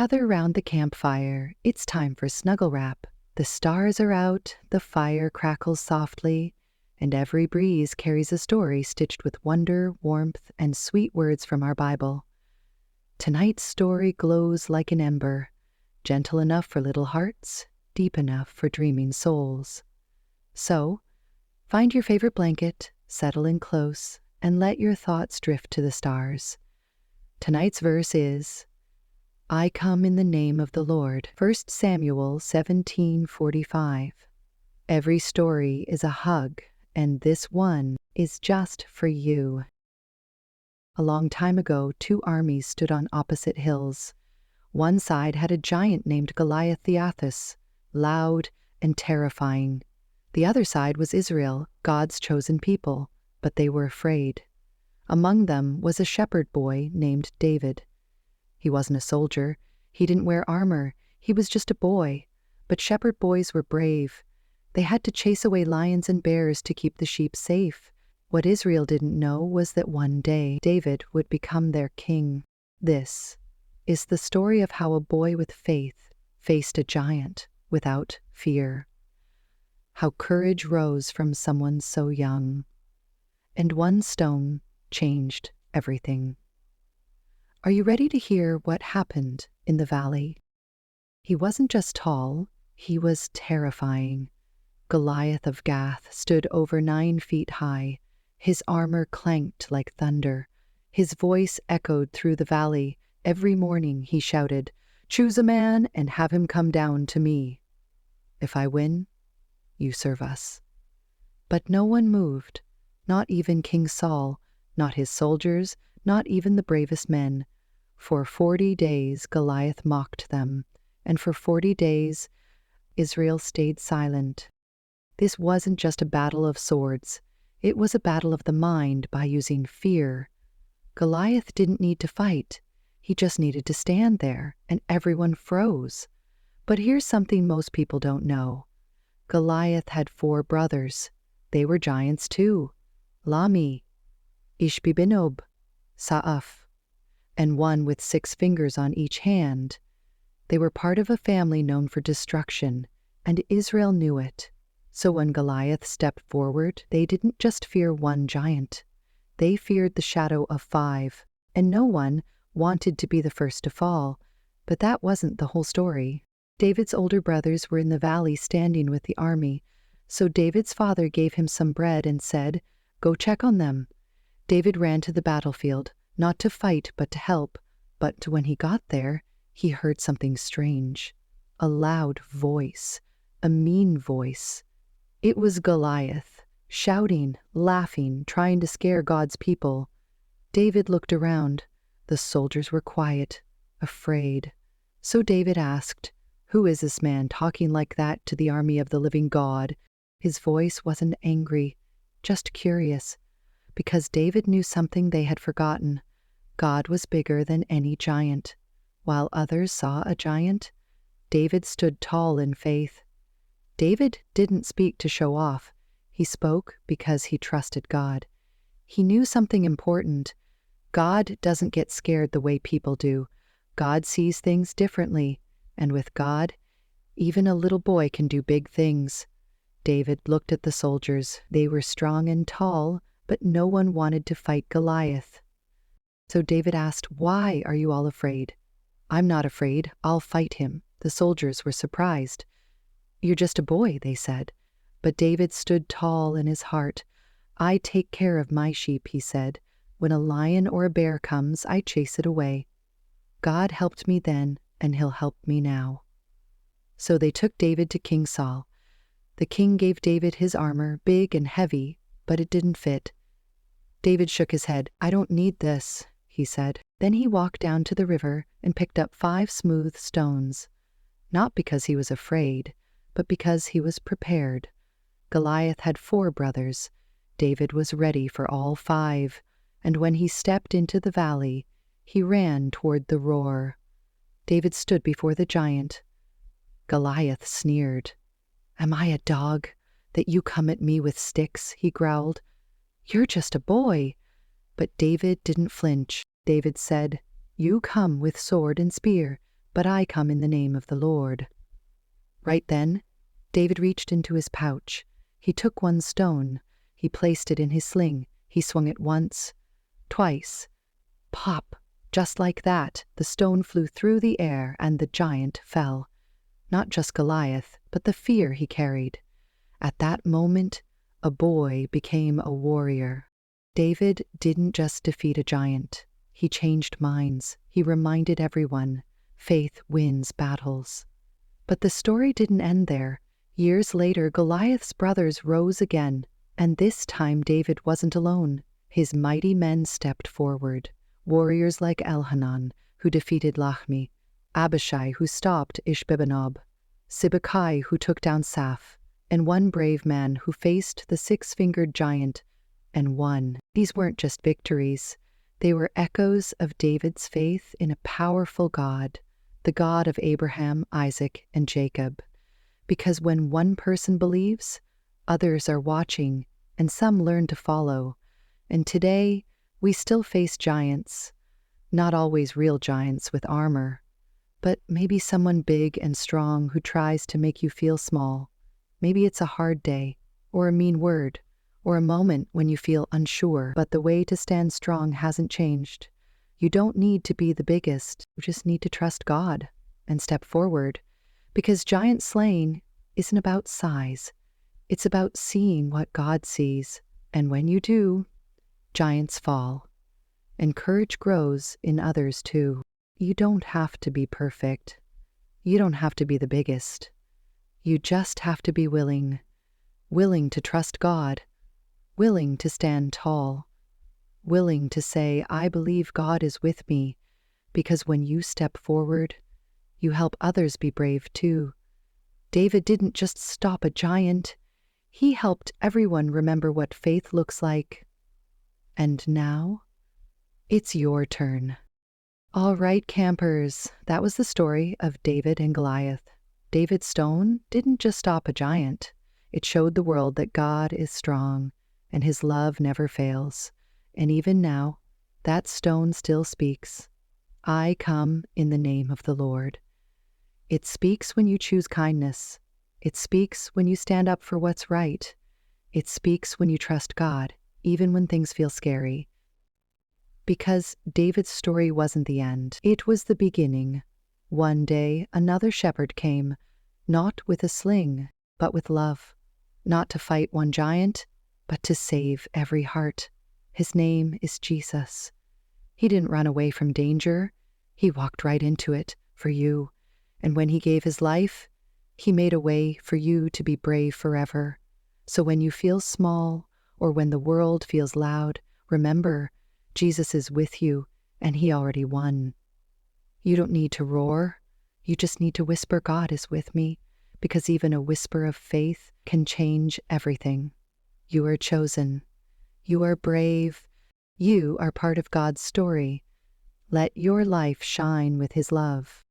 Gather round the campfire, it's time for Snuggle Wrap. The stars are out, the fire crackles softly, and every breeze carries a story stitched with wonder, warmth, and sweet words from our Bible. Tonight's story glows like an ember, gentle enough for little hearts, deep enough for dreaming souls. So, find your favorite blanket, settle in close, and let your thoughts drift to the stars. Tonight's verse is, I come in the name of the Lord. 1 Samuel 17:45. Every story is a hug, and this one is just for you. A long time ago, two armies stood on opposite hills. One side had a giant named Goliath the Athos, loud and terrifying. The other side was Israel, God's chosen people, but they were afraid. Among them was a shepherd boy named David. He wasn't a soldier, he didn't wear armor, he was just a boy. But shepherd boys were brave. They had to chase away lions and bears to keep the sheep safe. What Israel didn't know was that one day David would become their king. This is the story of how a boy with faith faced a giant without fear. How courage rose from someone so young. And one stone changed everything. Are you ready to hear what happened in the valley? He wasn't just tall, he was terrifying. Goliath of Gath stood over 9 feet high. His armor clanked like thunder. His voice echoed through the valley. Every morning he shouted, "Choose a man and have him come down to me. If I win, you serve us." But no one moved, not even King Saul, not his soldiers, not even the bravest men. For 40 days Goliath mocked them, and for 40 days Israel stayed silent. This wasn't just a battle of swords, it was a battle of the mind by using fear. Goliath didn't need to fight, he just needed to stand there, and everyone froze. But here's something most people don't know. Goliath had 4 brothers. They were giants too. Lami, Ishbi-Benob, Sa'af, and one with 6 fingers on each hand. They were part of a family known for destruction, and Israel knew it. So when Goliath stepped forward, they didn't just fear one giant. They feared the shadow of 5, and no one wanted to be the first to fall. But that wasn't the whole story. David's older brothers were in the valley standing with the army, so David's father gave him some bread and said, "Go check on them." David ran to the battlefield, not to fight but to help. But when he got there, he heard something strange. A loud voice, a mean voice. It was Goliath, shouting, laughing, trying to scare God's people. David looked around. The soldiers were quiet, afraid. So David asked, "Who is this man talking like that to the army of the living God?" His voice wasn't angry, just curious, because David knew something they had forgotten. God was bigger than any giant. While others saw a giant, David stood tall in faith. David didn't speak to show off. He spoke because he trusted God. He knew something important. God doesn't get scared the way people do. God sees things differently, and with God, even a little boy can do big things. David looked at the soldiers. They were strong and tall, but no one wanted to fight Goliath. So David asked, "Why are you all afraid?" "I'm not afraid. I'll fight him." The soldiers were surprised. "You're just a boy," they said. But David stood tall in his heart. "I take care of my sheep," he said. "When a lion or a bear comes, I chase it away. God helped me then, and he'll help me now." So they took David to King Saul. The king gave David his armor, big and heavy, but it didn't fit. David shook his head. "I don't need this," he said. Then he walked down to the river and picked up 5 smooth stones. Not because he was afraid, but because he was prepared. Goliath had 4 brothers. David was ready for all 5, and when he stepped into the valley, he ran toward the roar. David stood before the giant. Goliath sneered. "Am I a dog, that you come at me with sticks?" he growled. "You're just a boy." But David didn't flinch. David said, "You come with sword and spear, but I come in the name of the Lord." Right then, David reached into his pouch. He took one stone. He placed it in his sling. He swung it once, twice. Pop! Just like that, the stone flew through the air and the giant fell. Not just Goliath, but the fear he carried. At that moment, a boy became a warrior. David didn't just defeat a giant. He changed minds. He reminded everyone, faith wins battles. But the story didn't end there. Years later, Goliath's brothers rose again, and this time David wasn't alone. His mighty men stepped forward. Warriors like Elhanan, who defeated Lahmi, Abishai, who stopped Ishbibenob, Sibbecai, who took down Saph, and one brave man who faced the six-fingered giant and won. These weren't just victories. They were echoes of David's faith in a powerful God, the God of Abraham, Isaac, and Jacob. Because when one person believes, others are watching, and some learn to follow. And today, we still face giants, not always real giants with armor, but maybe someone big and strong who tries to make you feel small. Maybe it's a hard day, or a mean word, or a moment when you feel unsure, but the way to stand strong hasn't changed. You don't need to be the biggest, you just need to trust God and step forward, because giant slaying isn't about size. It's about seeing what God sees, and when you do, giants fall, and courage grows in others too. You don't have to be perfect. You don't have to be the biggest. You just have to be willing to trust God, willing to stand tall, willing to say, "I believe God is with me," because when you step forward, you help others be brave too. David didn't just stop a giant. He helped everyone remember what faith looks like. And now, it's your turn. All right, campers, that was the story of David and Goliath. David's stone didn't just stop a giant. It showed the world that God is strong and his love never fails. And even now, that stone still speaks. I come in the name of the Lord. It speaks when you choose kindness. It speaks when you stand up for what's right. It speaks when you trust God, even when things feel scary. Because David's story wasn't the end. It was the beginning. One day, another shepherd came, not with a sling, but with love. Not to fight one giant, but to save every heart. His name is Jesus. He didn't run away from danger. He walked right into it for you. And when he gave his life, he made a way for you to be brave forever. So when you feel small, or when the world feels loud, remember, Jesus is with you, and he already won. You don't need to roar. You just need to whisper, "God is with me," because even a whisper of faith can change everything. You are chosen. You are brave. You are part of God's story. Let your life shine with his love.